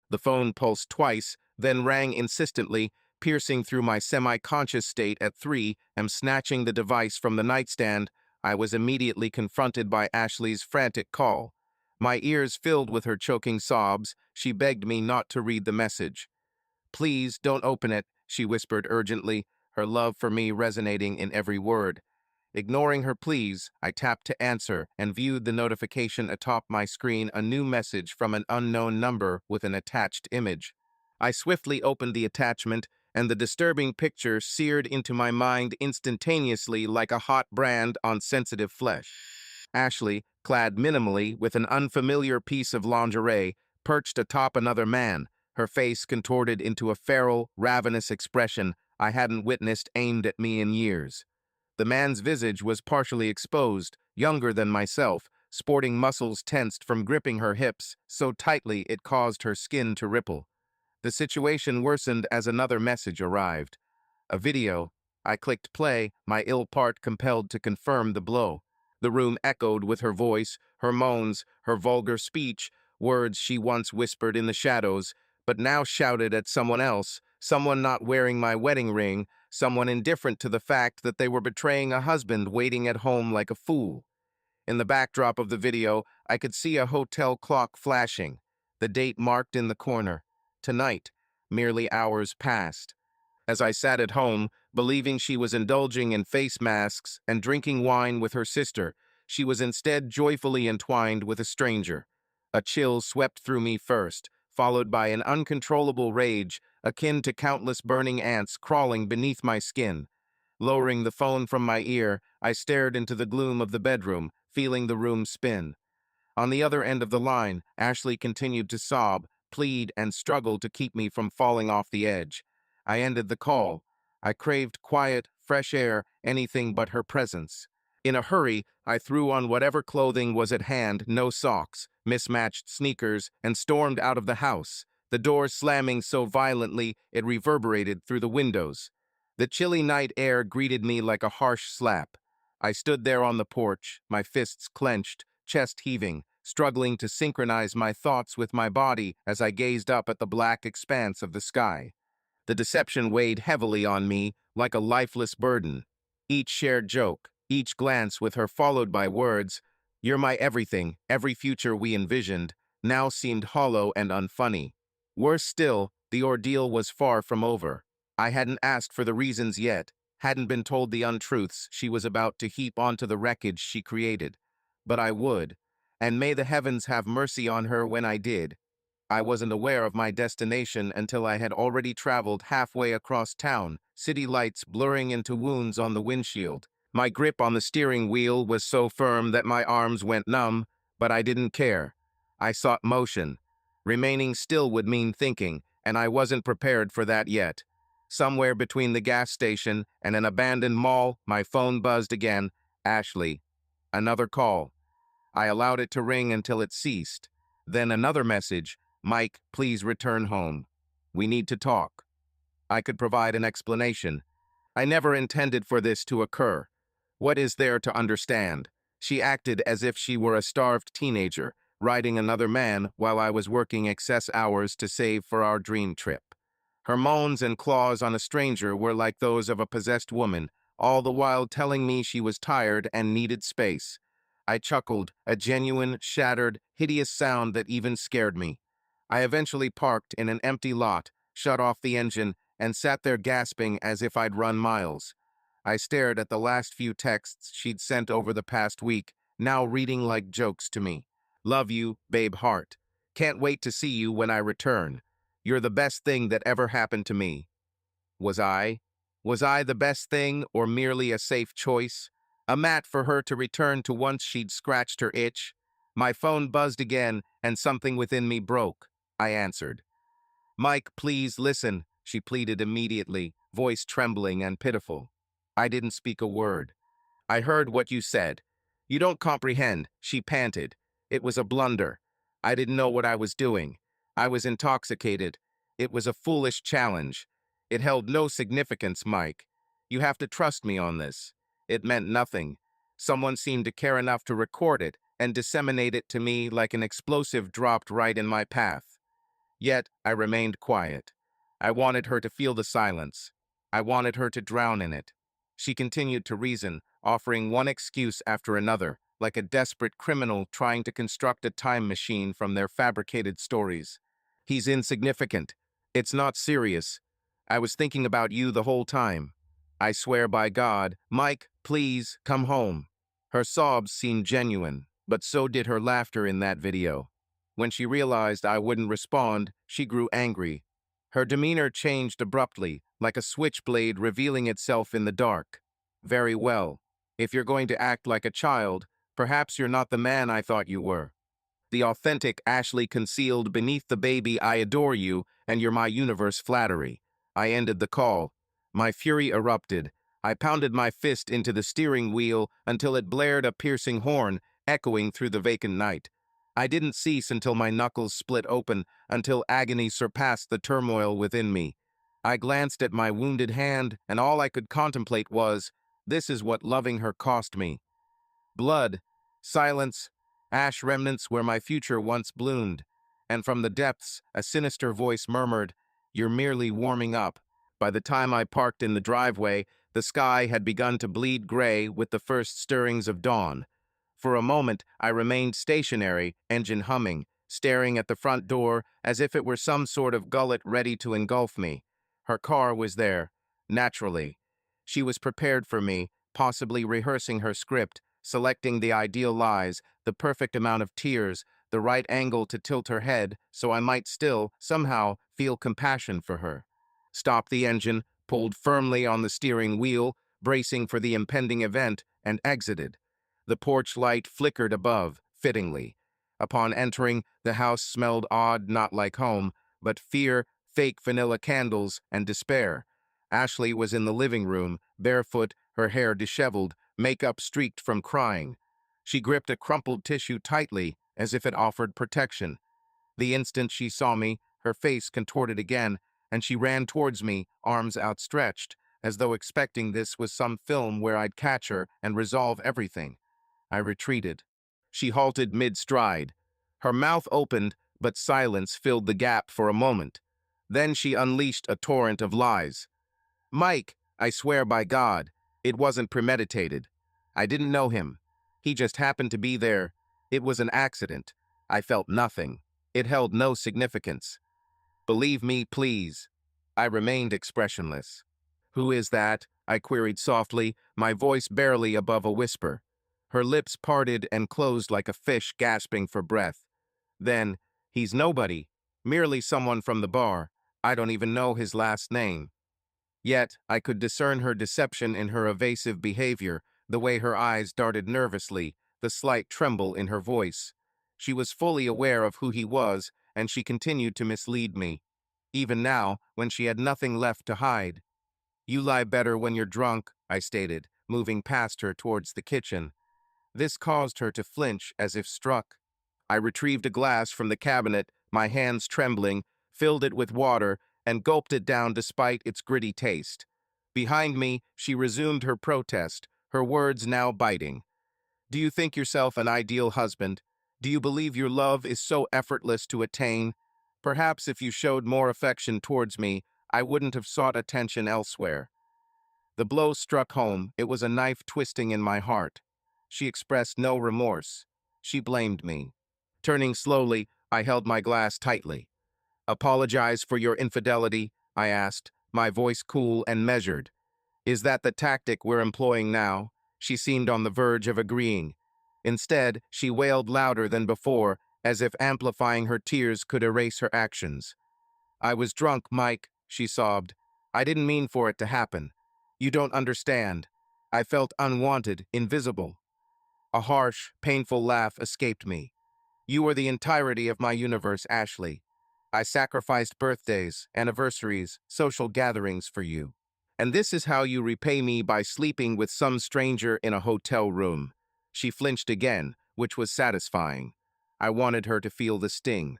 The phone pulsed twice, then rang insistently, piercing through my semi-conscious state at 3 am snatching the device from the nightstand. I was immediately confronted by Ashley's frantic call. My ears filled with her choking sobs. She begged me not to read the message. "Please, don't open it," she whispered urgently, her love for me resonating in every word. Ignoring her pleas, I tapped to answer and viewed the notification atop my screen, a new message from an unknown number with an attached image. I swiftly opened the attachment, and the disturbing picture seared into my mind instantaneously like a hot brand on sensitive flesh. Ashley, clad minimally with an unfamiliar piece of lingerie, perched atop another man, her face contorted into a feral, ravenous expression I hadn't witnessed aimed at me in years. The man's visage was partially exposed, younger than myself, sporting muscles tensed from gripping her hips so tightly it caused her skin to ripple. The situation worsened as another message arrived. A video. I clicked play, my ill part compelled to confirm the blow. The room echoed with her voice, her moans, her vulgar speech, words she once whispered in the shadows, but now shouted at someone else, someone not wearing my wedding ring, someone indifferent to the fact that they were betraying a husband waiting at home like a fool. In the backdrop of the video, I could see a hotel clock flashing, the date marked in the corner. Tonight, merely hours passed. As I sat at home, believing she was indulging in face masks and drinking wine with her sister, she was instead joyfully entwined with a stranger. A chill swept through me first, followed by an uncontrollable rage akin to countless burning ants crawling beneath my skin. Lowering the phone from my ear, I stared into the gloom of the bedroom, feeling the room spin. On the other end of the line, Ashley continued to sob, plead, and struggle to keep me from falling off the edge. I ended the call. I craved quiet, fresh air, anything but her presence. In a hurry, I threw on whatever clothing was at hand, no socks, mismatched sneakers, and stormed out of the house, the door slamming so violently it reverberated through the windows. The chilly night air greeted me like a harsh slap. I stood there on the porch, my fists clenched, chest heaving, struggling to synchronize my thoughts with my body as I gazed up at the black expanse of the sky. The deception weighed heavily on me like a lifeless burden. Each shared joke, each glance with her followed by words, "You're my everything," every future we envisioned, now seemed hollow and unfunny. Worse still, the ordeal was far from over. I hadn't asked for the reasons yet, hadn't been told the untruths she was about to heap onto the wreckage she created. But I would, and may the heavens have mercy on her when I did. I wasn't aware of my destination until I had already traveled halfway across town, city lights blurring into wounds on the windshield. My grip on the steering wheel was so firm that my arms went numb, but I didn't care. I sought motion. Remaining still would mean thinking, and I wasn't prepared for that yet. Somewhere between the gas station and an abandoned mall, my phone buzzed again. Ashley. Another call. I allowed it to ring until it ceased. Then another message. "Mike, please return home. We need to talk." I could provide an explanation. I never intended for this to occur. What is there to understand? She acted as if she were a starved teenager, riding another man while I was working excess hours to save for our dream trip. Her moans and claws on a stranger were like those of a possessed woman, all the while telling me she was tired and needed space. I chuckled, a genuine, shattered, hideous sound that even scared me. I eventually parked in an empty lot, shut off the engine, and sat there gasping as if I'd run miles. I stared at the last few texts she'd sent over the past week, now reading like jokes to me. "Love you, babe heart. Can't wait to see you when I return. You're the best thing that ever happened to me." Was I? Was I the best thing, or merely a safe choice? A mat for her to return to once she'd scratched her itch? My phone buzzed again, and something within me broke. I answered. "Mike, please listen," she pleaded immediately, voice trembling and pitiful. I didn't speak a word. "I heard what you said. You don't comprehend," she panted. "It was a blunder. I didn't know what I was doing. I was intoxicated. It was a foolish challenge. It held no significance, Mike. You have to trust me on this. It meant nothing. Someone seemed to care enough to record it and disseminate it to me like an explosive dropped right in my path." Yet I remained quiet. I wanted her to feel the silence. I wanted her to drown in it. She continued to reason, offering one excuse after another, like a desperate criminal trying to construct a time machine from their fabricated stories. He's insignificant. It's not serious. I was thinking about you the whole time. I swear by God, Mike, please, come home. Her sobs seemed genuine, but so did her laughter in that video. When she realized I wouldn't respond, she grew angry. Her demeanor changed abruptly, like a switchblade revealing itself in the dark. Very well. If you're going to act like a child, perhaps you're not the man I thought you were. The authentic Ashley concealed beneath the baby I adore you and you're my universe flattery. I ended the call. My fury erupted. I pounded my fist into the steering wheel until it blared a piercing horn, echoing through the vacant night. I didn't cease until my knuckles split open, until agony surpassed the turmoil within me. I glanced at my wounded hand, and all I could contemplate was, this is what loving her cost me. Blood, silence, ash remnants where my future once bloomed, and from the depths a sinister voice murmured, "You're merely warming up." By the time I parked in the driveway, the sky had begun to bleed gray with the first stirrings of dawn. For a moment, I remained stationary, engine humming, staring at the front door as if it were some sort of gullet ready to engulf me. Her car was there, naturally. She was prepared for me, possibly rehearsing her script, selecting the ideal lies, the perfect amount of tears, the right angle to tilt her head so I might still, somehow, feel compassion for her. Stopped the engine, pulled firmly on the steering wheel, bracing for the impending event, and exited. The porch light flickered above, fittingly. Upon entering, the house smelled odd, not like home, but fear, fake vanilla candles, and despair. Ashley was in the living room, barefoot, her hair disheveled, makeup streaked from crying. She gripped a crumpled tissue tightly, as if it offered protection. The instant she saw me, her face contorted again, and she ran towards me, arms outstretched, as though expecting this was some film where I'd catch her and resolve everything. I retreated. She halted mid-stride. Her mouth opened, but silence filled the gap for a moment. Then she unleashed a torrent of lies. "Mike, I swear by God, it wasn't premeditated. I didn't know him. He just happened to be there. It was an accident. I felt nothing. It held no significance. Believe me, please." I remained expressionless. "Who is that?" I queried softly, my voice barely above a whisper. Her lips parted and closed like a fish gasping for breath. Then, "He's nobody. Merely someone from the bar. I don't even know his last name." Yet, I could discern her deception in her evasive behavior, the way her eyes darted nervously, the slight tremble in her voice. She was fully aware of who he was, and she continued to mislead me. Even now, when she had nothing left to hide. "You lie better when you're drunk," I stated, moving past her towards the kitchen. This caused her to flinch as if struck. I retrieved a glass from the cabinet, my hands trembling, filled it with water, and gulped it down despite its gritty taste. Behind me, she resumed her protest, her words now biting. "Do you think yourself an ideal husband? Do you believe your love is so effortless to attain? Perhaps if you showed more affection towards me, I wouldn't have sought attention elsewhere." The blow struck home. It was a knife twisting in my heart. She expressed no remorse. She blamed me. Turning slowly, I held my glass tightly. "Apologize for your infidelity?" I asked, my voice cool and measured. "Is that the tactic we're employing now?" She seemed on the verge of agreeing. Instead, she wailed louder than before, as if amplifying her tears could erase her actions. "I was drunk, Mike," she sobbed. "I didn't mean for it to happen. You don't understand. I felt unwanted, invisible." A harsh, painful laugh escaped me. "You are the entirety of my universe, Ashley. I sacrificed birthdays, anniversaries, social gatherings for you. And this is how you repay me by sleeping with some stranger in a hotel room." She flinched again, which was satisfying. I wanted her to feel the sting.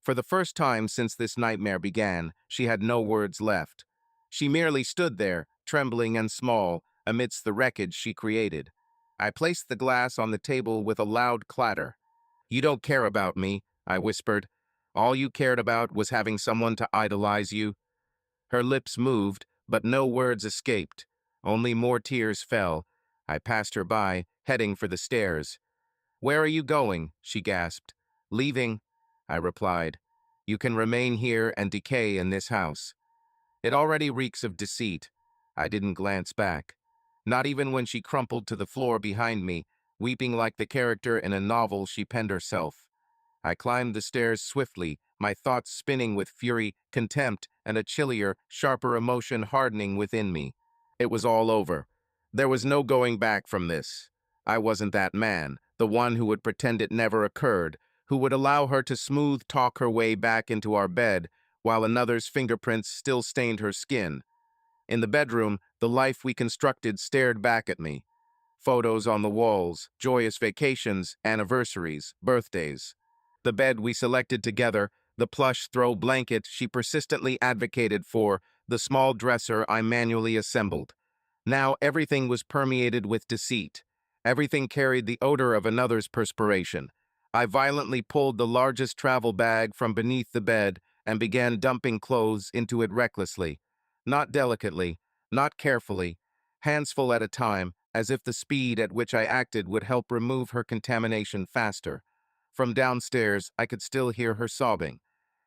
For the first time since this nightmare began, she had no words left. She merely stood there, trembling and small, amidst the wreckage she created. I placed the glass on the table with a loud clatter. "You don't care about me," I whispered. All you cared about was having someone to idolize you. Her lips moved, but no words escaped. Only more tears fell. I passed her by, heading for the stairs. "Where are you going?" she gasped. "Leaving," I replied. "You can remain here and decay in this house." It already reeks of deceit. I didn't glance back. Not even when she crumpled to the floor behind me, weeping like the character in a novel she penned herself. I climbed the stairs swiftly, my thoughts spinning with fury, contempt, and a chillier, sharper emotion hardening within me. It was all over. There was no going back from this. I wasn't that man, the one who would pretend it never occurred, who would allow her to smooth talk her way back into our bed while another's fingerprints still stained her skin. In the bedroom, the life we constructed stared back at me. Photos on the walls, joyous vacations, anniversaries, birthdays. The bed we selected together, the plush throw blanket she persistently advocated for, the small dresser I manually assembled. Now everything was permeated with deceit. Everything carried the odor of another's perspiration. I violently pulled the largest travel bag from beneath the bed and began dumping clothes into it recklessly. Not delicately, not carefully, handsful at a time, as if the speed at which I acted would help remove her contamination faster. From downstairs, I could still hear her sobbing.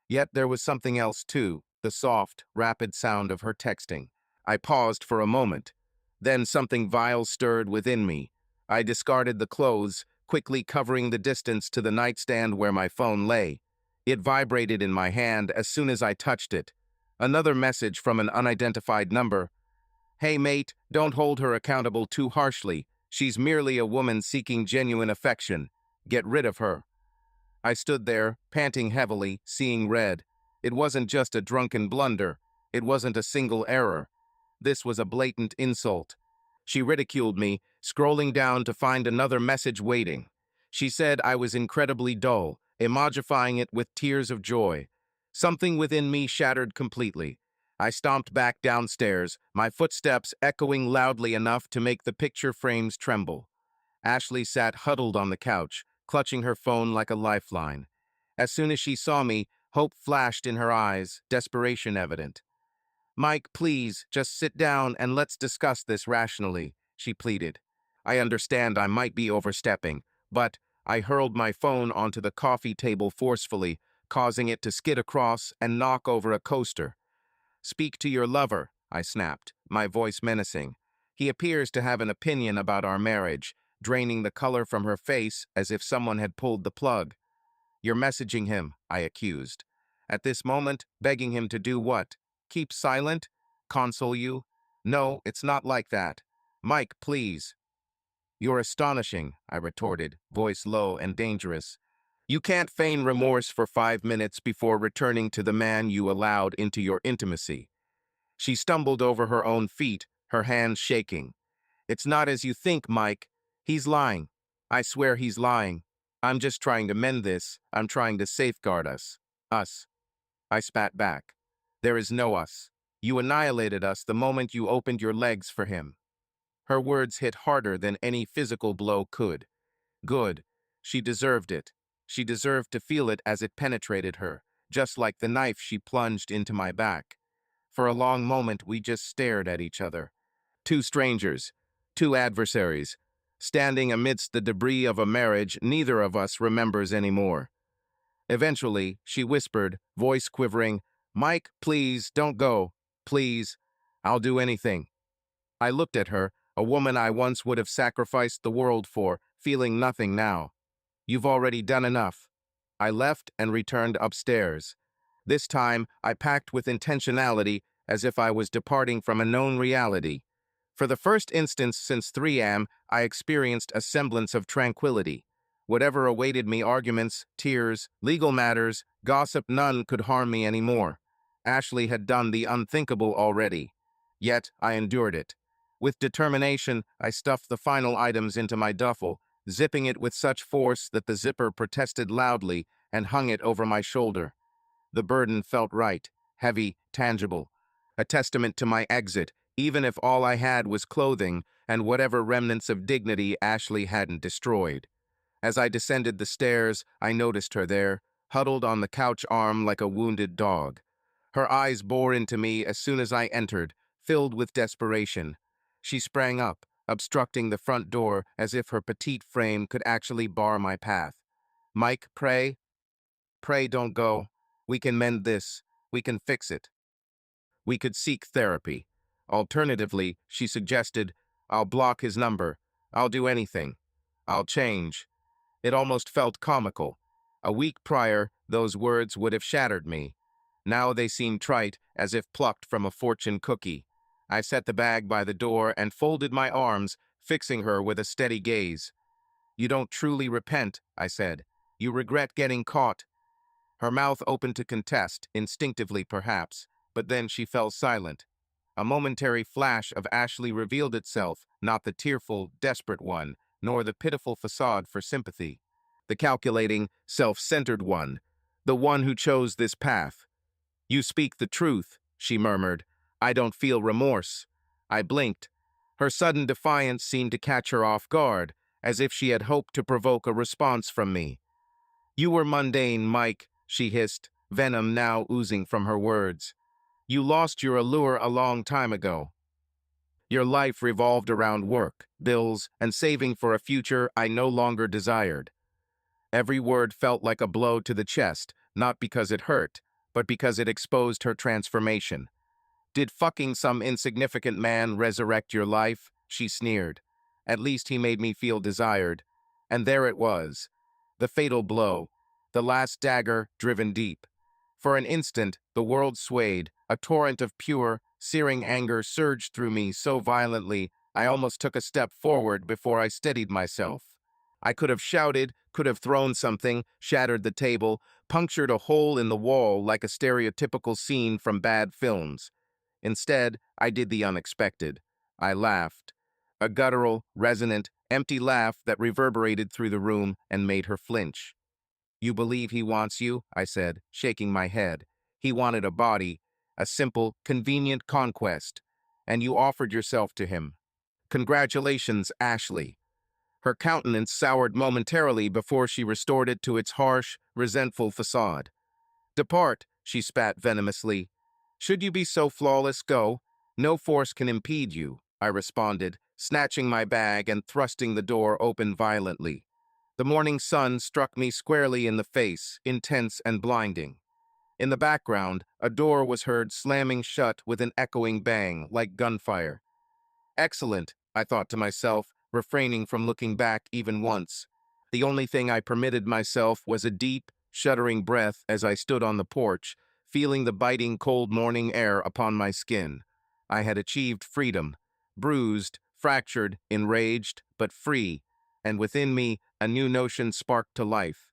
Yet there was something else too, the soft, rapid sound of her texting. I paused for a moment. Then something vile stirred within me. I discarded the clothes, quickly covering the distance to the nightstand where my phone lay. It vibrated in my hand as soon as I touched it. Another message from an unidentified number. "Hey mate, don't hold her accountable too harshly. She's merely a woman seeking genuine affection. Get rid of her." I stood there, panting heavily, seeing red. It wasn't just a drunken blunder. It wasn't a single error. This was a blatant insult. She ridiculed me, scrolling down to find another message waiting. She said I was incredibly dull, emojifying it with tears of joy. Something within me shattered completely. I stomped back downstairs, my footsteps echoing loudly enough to make the picture frames tremble. Ashley sat huddled on the couch, clutching her phone like a lifeline. As soon as she saw me, hope flashed in her eyes, desperation evident. "Mike, please, just sit down and let's discuss this rationally," she pleaded. I understand I might be overstepping, but I hurled my phone onto the coffee table forcefully, causing it to skid across and knock over a coaster. "Speak to your lover," I snapped, my voice menacing. "He appears to have an opinion about our marriage," draining the color from her face as if someone had pulled the plug. "You're messaging him," I accused. "At this moment, begging him to do what? Keep silent? Console you? No, it's not like that. Mike, please." "You're astonishing," I retorted, voice low and dangerous. "You can't feign remorse for 5 minutes before returning to the man you allowed into your intimacy." She stumbled over her own feet, her hands shaking. "It's not as you think, Mike. He's lying. I swear he's lying. I'm just trying to mend this. I'm trying to safeguard us." "Us." I spat back. "There is no us. You annihilated us the moment you opened your legs for him." Her words hit harder than any physical blow could. Good. She deserved it. She deserved to feel it as it penetrated her, just like the knife she plunged into my back. For a long moment, we just stared at each other. Two strangers, two adversaries, standing amidst the debris of a marriage neither of us remembers anymore. Eventually, she whispered, voice quivering, "Mike, please, don't go. Please. I'll do anything." I looked at her, a woman I once would have sacrificed the world for, feeling nothing now. "You've already done enough." I left and returned upstairs. This time, I packed with intentionality, as if I was departing from a known reality. For the first instance since 3 a.m., I experienced a semblance of tranquility. Whatever awaited me, arguments, tears, legal matters, gossip, none could harm me anymore. Ashley had done the unthinkable already. Yet I endured it. With determination, I stuffed the final items into my duffel, zipping it with such force that the zipper protested loudly, and hung it over my shoulder. The burden felt right, heavy, tangible. A testament to my exit, even if all I had was clothing and whatever remnants of dignity Ashley hadn't destroyed. As I descended the stairs, I noticed her there, huddled on the couch arm like a wounded dog. Her eyes bore into me as soon as I entered, filled with desperation. She sprang up, obstructing the front door as if her petite frame could actually bar my path. Mike, pray. Pray don't go. We can mend this. We can fix it. We could seek therapy. Alternatively, she suggested, I'll block his number. I'll do anything. I'll change. It almost felt comical. A week prior, those words would have shattered me. Now they seemed trite, as if plucked from a fortune cookie. I set the bag by the door and folded my arms, fixing her with a steady gaze. You don't truly repent, I said. You regret getting caught. Her mouth opened to contest, instinctively perhaps, but then she fell silent. A momentary flash of Ashley revealed itself, not the tearful, desperate one, nor the pitiful facade for sympathy. The calculating, self-centered one, the one who chose this path. You speak the truth, she murmured. I don't feel remorse. I blinked. Her sudden defiance seemed to catch her off guard, as if she had hoped to provoke a response from me. You were mundane, Mike, she hissed, venom now oozing from her words. You lost your allure a long time ago. Your life revolved around work, bills, and saving for a future I no longer desired. Every word felt like a blow to the chest, not because it hurt, but because it exposed her transformation. Did fucking some insignificant man resurrect your life? She sneered. At least he made me feel desired. And there it was. The fatal blow. The last dagger driven deep. For an instant, the world swayed. A torrent of pure, searing anger surged through me so violently, I almost took a step forward before I steadied myself. I could have shouted, could have thrown something, shattered the table, punctured a hole in the wall like a stereotypical scene from bad films. Instead, I did the unexpected. I laughed. A guttural, resonant, empty laugh that reverberated through the room and made her flinch. You believe he wants you? I said, shaking my head. He wanted a body, a simple, convenient conquest, and you offered yourself to him. Congratulations, Ashley. Her countenance soured momentarily before she restored it to its harsh, resentful facade. Depart, she spat venomously. Should you be so flawless, go. No force can impede you, I responded, snatching my bag and thrusting the door open violently. The morning sun struck me squarely in the face, intense and blinding. In the background, a door was heard slamming shut with an echoing bang, like gunfire. Excellent, I thought to myself, refraining from looking back even once. The only thing I permitted myself was a deep, shuddering breath as I stood on the porch, feeling the biting cold morning air upon my skin. I had achieved freedom, bruised, fractured, enraged, but free, and within me a new notion sparked to life.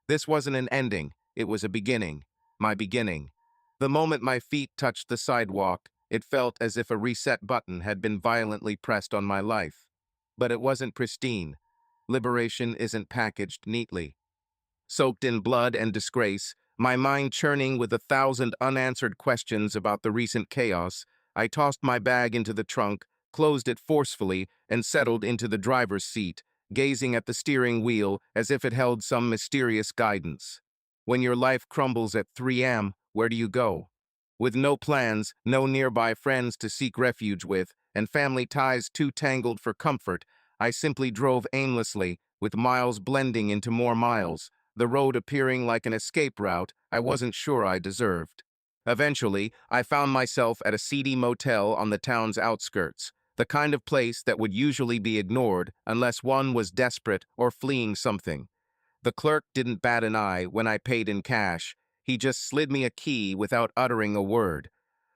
This wasn't an ending, it was a beginning, my beginning. The moment my feet touched the sidewalk, it felt as if a reset button had been violently pressed on my life. But it wasn't pristine. Liberation isn't packaged neatly. Soaked in blood and disgrace, my mind churning with 1,000 unanswered questions about the recent chaos, I tossed my bag into the trunk, closed it forcefully, and settled into the driver's seat, gazing at the steering wheel as if it held some mysterious guidance. When your life crumbles at 3 a.m., where do you go? With no plans, no nearby friends to seek refuge with, and family ties too tangled for comfort, I simply drove aimlessly, with miles blending into more miles, the road appearing like an escape route I wasn't sure I deserved. Eventually, I found myself at a seedy motel on the town's outskirts, the kind of place that would usually be ignored unless one was desperate or fleeing something. The clerk didn't bat an eye when I paid in cash. He just slid me a key without uttering a word.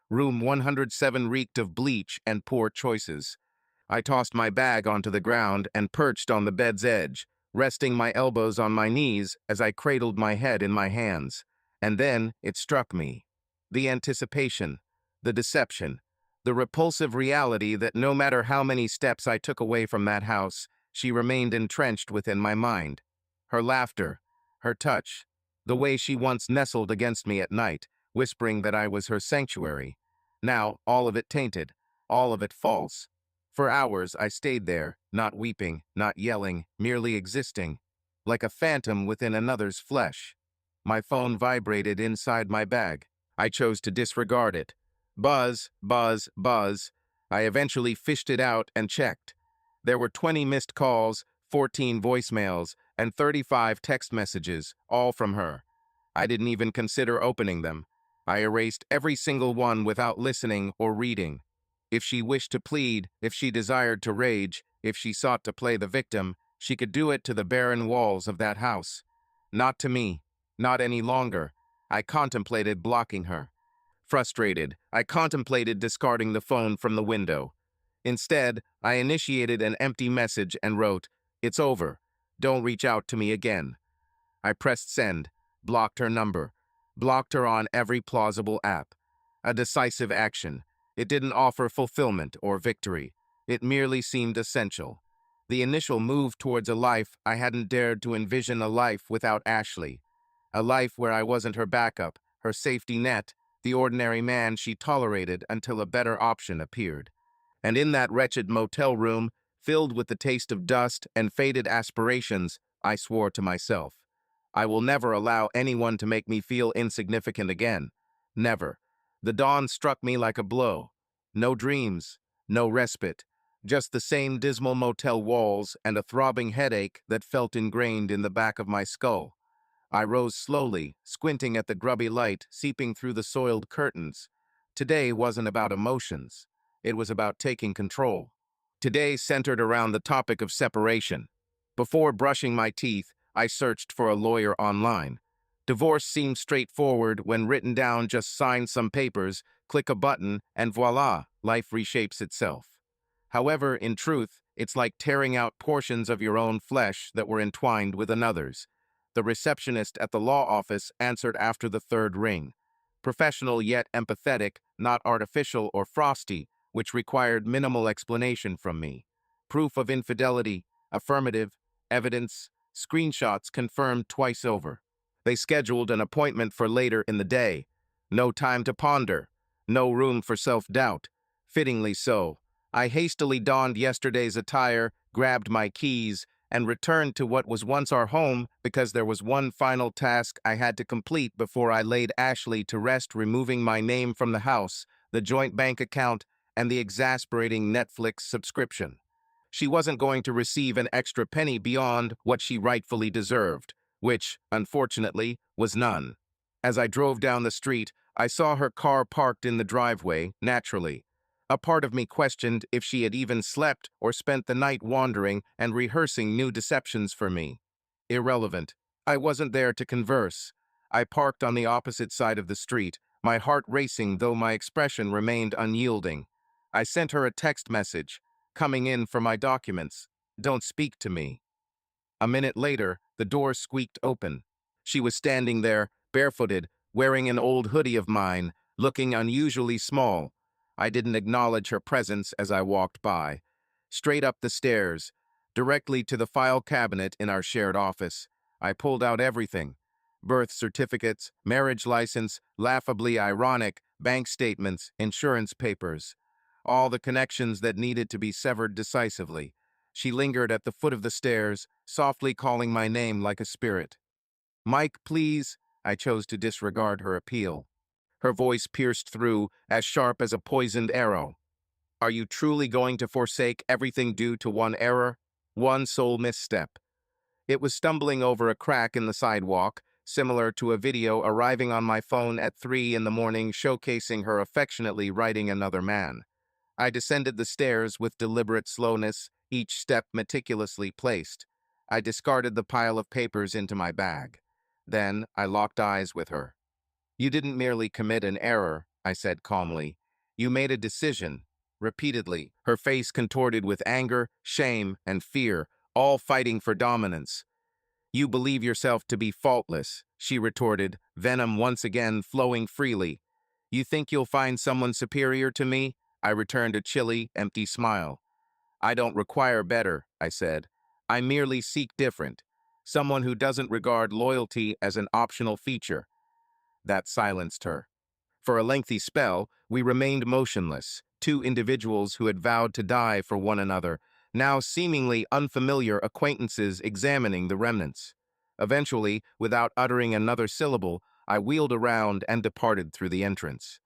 Room 107 reeked of bleach and poor choices. I tossed my bag onto the ground and perched on the bed's edge, resting my elbows on my knees as I cradled my head in my hands. And then it struck me. The anticipation, the deception, the repulsive reality that no matter how many steps I took away from that house, she remained entrenched within my mind. Her laughter, her touch, the way she once nestled against me at night, whispering that I was her sanctuary. Now, all of it tainted, all of it false. For hours I stayed there, not weeping, not yelling, merely existing, like a phantom within another's flesh. My phone vibrated inside my bag. I chose to disregard it. Buzz, buzz, buzz. I eventually fished it out and checked. There were 20 missed calls, 14 voicemails, and 35 text messages, all from her. I didn't even consider opening them. I erased every single one without listening or reading. If she wished to plead, if she desired to rage, if she sought to play the victim, she could do it to the barren walls of that house. Not to me. Not any longer. I contemplated blocking her. Frustrated, I contemplated discarding the phone from the window. Instead, I initiated an empty message and wrote, "It's over. Don't reach out to me again." I pressed send, blocked her number, blocked her on every plausible app. A decisive action. It didn't offer fulfillment or victory. It merely seemed essential. The initial move towards a life I hadn't dared to envision, a life without Ashley. A life where I wasn't her backup, her safety net, the ordinary man she tolerated until a better option appeared. And in that wretched motel room, filled with the taste of dust and faded aspirations, I swore to myself, I will never allow anyone to make me feel insignificant again. Never. The dawn struck me like a blow. No dreams, no respite, just the same dismal motel walls and a throbbing headache that felt ingrained in the back of my skull. I rose slowly, squinting at the grubby light seeping through the soiled curtains. Today wasn't about emotions. It was about taking control. Today centered around the topic of separation. Before brushing my teeth, I searched for a lawyer online. Divorce seemed straightforward when written down. Just sign some papers, click a button, and voila, life reshapes itself. However, in truth, it's like tearing out portions of your own flesh that were entwined with another's. The receptionist at the law office answered after the third ring. Professional yet empathetic, not artificial or frosty, which required minimal explanation from me. Proof of infidelity, affirmative, evidence, screenshots confirmed twice over. They scheduled an appointment for later in the day. No time to ponder. No room for self-doubt. Fittingly so. I hastily donned yesterday's attire, grabbed my keys, and returned to what was once our home because there was one final task I had to complete before I laid Ashley to rest, removing my name from the house, the joint bank account, and the exasperating Netflix subscription. She wasn't going to receive an extra penny beyond what she rightfully deserved, which, unfortunately, was none. As I drove down the street, I saw her car parked in the driveway, naturally. A part of me questioned if she had even slept or spent the night wandering and rehearsing new deceptions for me. Irrelevant. I wasn't there to converse. I parked on the opposite side of the street, my heart racing though my expression remained unyielding. I sent her a text message, "Coming in for my documents. Don't speak to me." A minute later, the door squeaked open. She was standing there, barefooted, wearing an old hoodie of mine, looking unusually small. I didn't acknowledge her presence as I walked by. Straight up the stairs, directly to the file cabinet in our shared office. I pulled out everything. Birth certificates, marriage license, laughably ironic, bank statements, insurance papers. All the connections that needed to be severed decisively. She lingered at the foot of the stairs, softly calling my name like a spirit. "Mike, please." I chose to disregard her appeal. Her voice pierced through, as sharp as a poisoned arrow. "Are you truly going to forsake everything due to one error? One sole misstep?" It was stumbling over a crack in the sidewalk, similar to a video arriving on my phone at 3 in the morning showcasing her affectionately writing another man. I descended the stairs with deliberate slowness, each step meticulously placed. I discarded the pile of papers into my bag. Then I locked eyes with her. "You didn't merely commit an error," I said calmly. "You made a decision." Repeatedly, her face contorted with anger, shame, and fear, all fighting for dominance. "You believe yourself to be faultless," she retorted, venom once again flowing freely. "You think you'll find someone superior to me?" I returned a chilly, empty smile. "I don't require better," I said. "I merely seek different. Someone who doesn't regard loyalty as an optional feature." That silenced her. For a lengthy spell, we remained motionless, two individuals who had vowed to die for one another, now seemingly unfamiliar acquaintances examining the remnants. Eventually, without uttering another syllable, I wheeled around and departed through the entrance.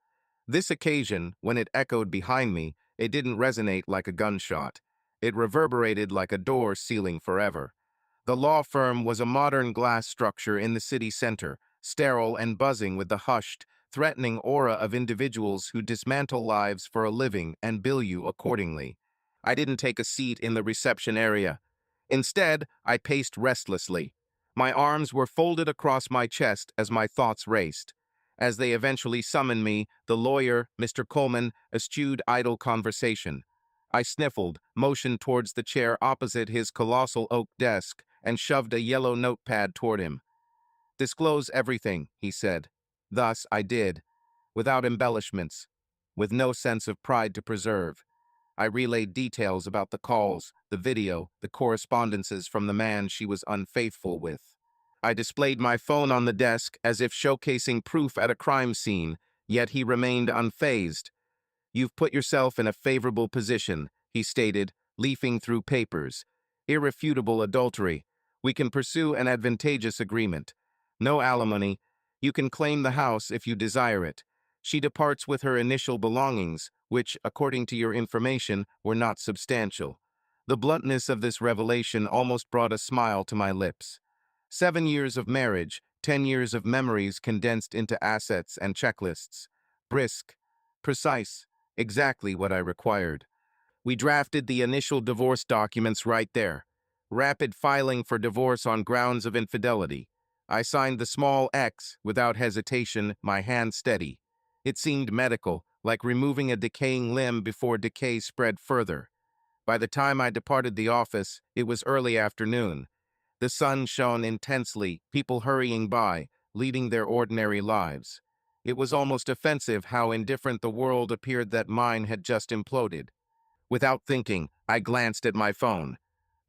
This occasion, when it echoed behind me, it didn't resonate like a gunshot. It reverberated like a door sealing forever. The law firm was a modern glass structure in the city center, sterile and buzzing with the hushed, threatening aura of individuals who dismantle lives for a living and bill you accordingly. I didn't take a seat in the reception area. Instead, I paced restlessly. My arms were folded across my chest as my thoughts raced. As they eventually summoned me, the lawyer, Mr. Coleman, eschewed idle conversation. I sniffled, motioned towards the chair opposite his colossal oak desk, and shoved a yellow notepad toward him. "Disclose everything," he said. Thus I did, without embellishments, with no sense of pride to preserve. I relayed details about the calls, the video, the correspondences from the man she was unfaithful with. I displayed my phone on the desk as if showcasing proof at a crime scene, yet he remained unfazed. "You've put yourself in a favorable position," he stated, leafing through papers. "Irrefutable adultery. We can pursue an advantageous agreement. No alimony. You can claim the house if you desire it. She departs with her initial belongings, which, according to your information, were not substantial." The bluntness of this revelation almost brought a smile to my lips. 7 years of marriage, 10 years of memories condensed into assets and checklists. Brisk, precise, exactly what I required. We drafted the initial divorce documents right there. Rapid filing for divorce on grounds of infidelity. I signed the small X without hesitation, my hand steady. It seemed medical, like removing a decaying limb before decay spread further. By the time I departed the office, it was early afternoon. The sun shone intensely, people hurrying by, leading their ordinary lives. It was almost offensive how indifferent the world appeared that mine had just imploded. Without thinking, I glanced at my phone.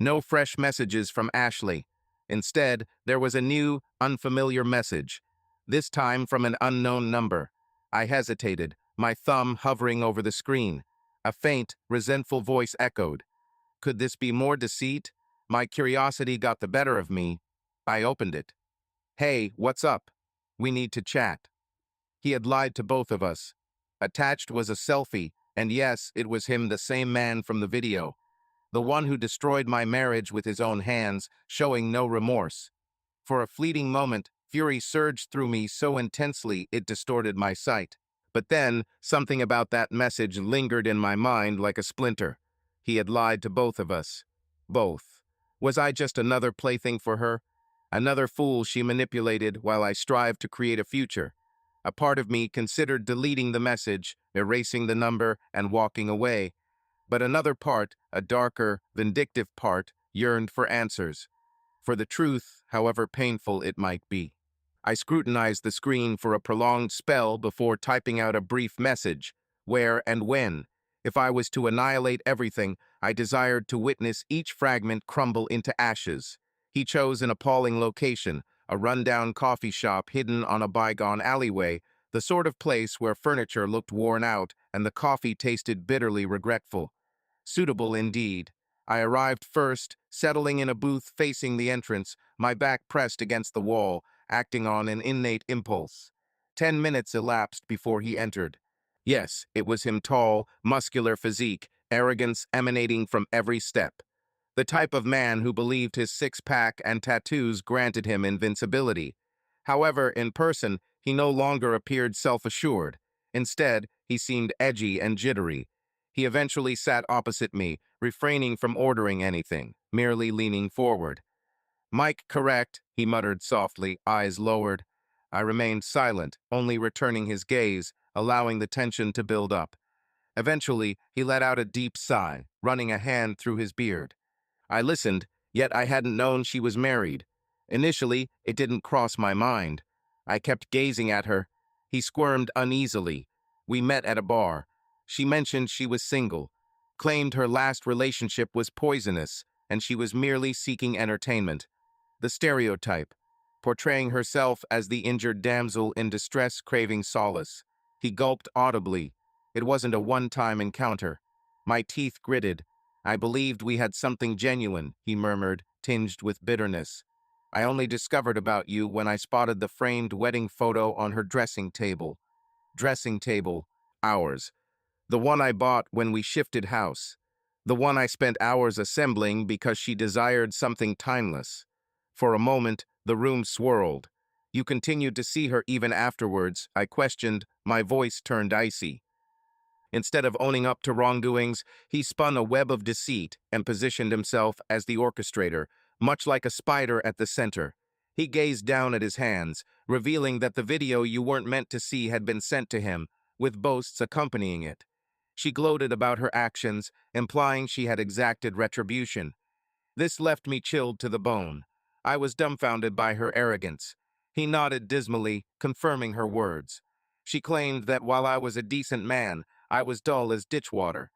No fresh messages from Ashley. Instead, there was a new, unfamiliar message, this time from an unknown number. I hesitated, my thumb hovering over the screen. A faint, resentful voice echoed. Could this be more deceit? My curiosity got the better of me. I opened it. "Hey, what's up? We need to chat." He had lied to both of us. Attached was a selfie, and yes, it was him, the same man from the video. The one who destroyed my marriage with his own hands, showing no remorse. For a fleeting moment, fury surged through me so intensely it distorted my sight. But then, something about that message lingered in my mind like a splinter. He had lied to both of us. Both. Was I just another plaything for her? Another fool she manipulated while I strived to create a future? A part of me considered deleting the message, erasing the number, and walking away. But another part, a darker, vindictive part, yearned for answers. For the truth, however painful it might be. I scrutinized the screen for a prolonged spell before typing out a brief message. Where and when? If I was to annihilate everything, I desired to witness each fragment crumble into ashes. He chose an appalling location, a rundown coffee shop hidden on a bygone alleyway, the sort of place where furniture looked worn out and the coffee tasted bitterly regretful. Suitable indeed. I arrived first, settling in a booth facing the entrance, my back pressed against the wall, acting on an innate impulse. 10 minutes elapsed before he entered. Yes, it was him, tall, muscular physique, arrogance emanating from every step. The type of man who believed his six-pack and tattoos granted him invincibility. However, in person, he no longer appeared self-assured. Instead, he seemed edgy and jittery. He eventually sat opposite me, refraining from ordering anything, merely leaning forward. "Mike, correct," he muttered softly, eyes lowered. I remained silent, only returning his gaze, allowing the tension to build up. Eventually, he let out a deep sigh, running a hand through his beard. I listened, yet I hadn't known she was married. Initially, it didn't cross my mind. I kept gazing at her. He squirmed uneasily. We met at a bar. She mentioned she was single, claimed her last relationship was poisonous, and she was merely seeking entertainment. The stereotype, portraying herself as the injured damsel in distress craving solace. He gulped audibly. It wasn't a one-time encounter. My teeth gritted. "I believed we had something genuine," he murmured, tinged with bitterness. I only discovered about you when I spotted the framed wedding photo on her dressing table. Dressing table. Ours. The one I bought when we shifted house. The one I spent hours assembling because she desired something timeless. For a moment, the room swirled. You continued to see her even afterwards. I questioned. My voice turned icy. Instead of owning up to wrongdoings, he spun a web of deceit and positioned himself as the orchestrator, much like a spider at the center. He gazed down at his hands, revealing that the video you weren't meant to see had been sent to him, with boasts accompanying it. She gloated about her actions, implying she had exacted retribution. This left me chilled to the bone. I was dumbfounded by her arrogance. He nodded dismally, confirming her words. She claimed that while I was a decent man, I was dull as ditch water.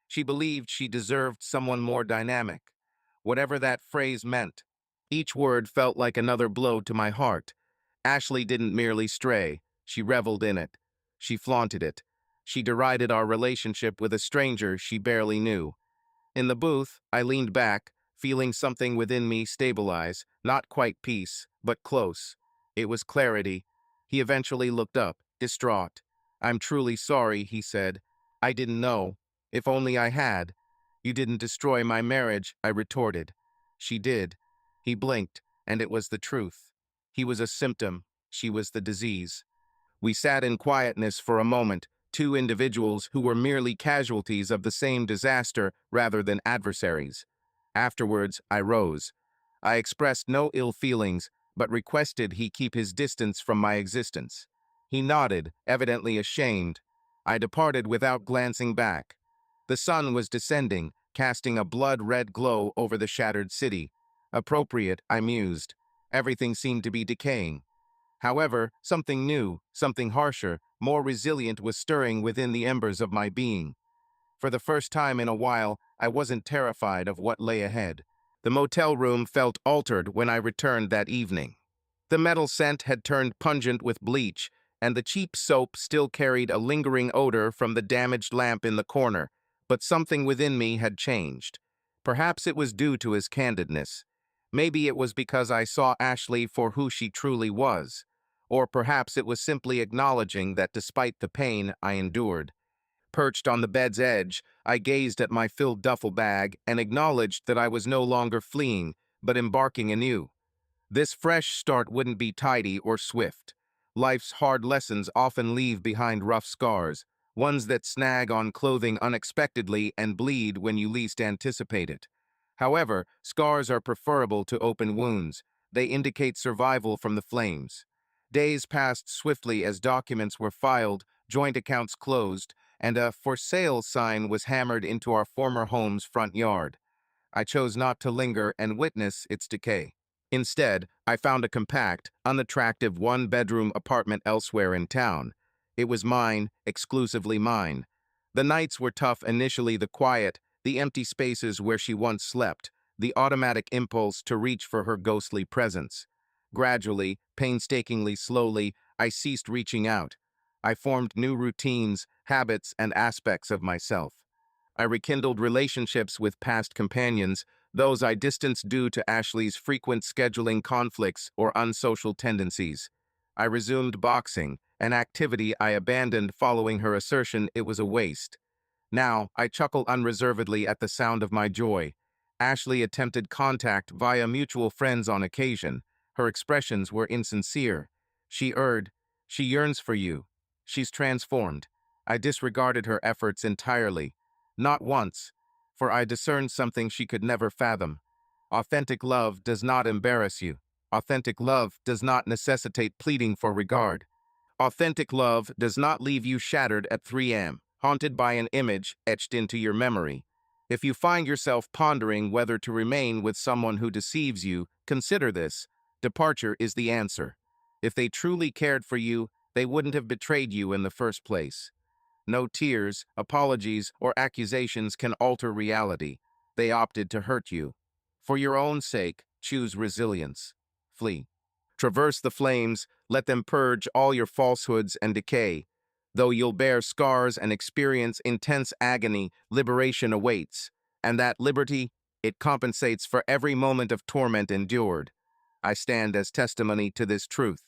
She believed she deserved someone more dynamic. Whatever that phrase meant. Each word felt like another blow to my heart. Ashley didn't merely stray. She reveled in it. She flaunted it. She derided our relationship with a stranger she barely knew. In the booth, I leaned back, feeling something within me stabilize, not quite peace, but close. It was clarity. He eventually looked up, distraught. "I'm truly sorry," he said. "I didn't know. If only I had." "You didn't destroy my marriage," I retorted. "She did." He blinked, and it was the truth. He was a symptom. She was the disease. We sat in quietness for a moment, two individuals who were merely casualties of the same disaster rather than adversaries. Afterwards, I rose. I expressed no ill feelings, but requested he keep his distance from my existence. He nodded, evidently ashamed. I departed without glancing back. The sun was descending, casting a blood-red glow over the shattered city. Appropriate, I mused. Everything seemed to be decaying. However, something new, something harsher, more resilient was stirring within the embers of my being. For the first time in a while, I wasn't terrified of what lay ahead. The motel room felt altered when I returned that evening. The metal scent had turned pungent with bleach, and the cheap soap still carried a lingering odor from the damaged lamp in the corner, but something within me had changed. Perhaps it was due to his candidness. Maybe it was because I saw Ashley for who she truly was. Or perhaps it was simply acknowledging that despite the pain I endured. Perched on the bed's edge, I gazed at my filled duffel bag and acknowledged that I was no longer fleeing, but embarking anew. This fresh start wouldn't be tidy or swift. Life's hard lessons often leave behind rough scars, ones that snag on clothing unexpectedly and bleed when you least anticipate it. However, scars are preferable to open wounds. They indicate survival from the flames. Days passed swiftly as documents were filed, joint accounts closed, and a "for sale" sign was hammered into our former home's front yard. I chose not to linger and witness its decay. Instead, I found a compact, unattractive one-bedroom apartment elsewhere in town. It was mine, exclusively mine. The nights were tough initially, the quiet, the empty spaces where she once slept, the automatic impulse to reach for her ghostly presence. Gradually, painstakingly slowly, I ceased reaching out. I formed new routines, habits, and aspects of myself. I rekindled relationships with past companions, those I distanced due to Ashley's frequent scheduling conflicts or unsocial tendencies. I resumed boxing, an activity I abandoned following her assertion it was a waste. Now, I chuckle unreservedly at the sound of my joy. Ashley attempted contact via mutual friends on occasion. Her expressions were insincere. She erred. She yearns for you. She's transformed. I disregarded her efforts entirely. Not once, for I discerned something she could never fathom. Authentic love does not embarrass you. Authentic love does not necessitate pleading for regard. Authentic love does not leave you shattered at 3 a.m., haunted by an image etched into your memory. If you find yourself pondering whether to remain with someone who deceives you, consider this. Departure is the answer. If they truly cared for you, they wouldn't have betrayed you in the first place. No tears, apologies, or accusations can alter reality. They opted to hurt you. For your own sake, choose resilience. Flee. Traverse the flames, let them purge all your falsehoods and decay. Though you'll bear scars and experience intense agony, liberation awaits. And that liberty, it compensates for every moment of torment endured. I stand as testimony to this truth.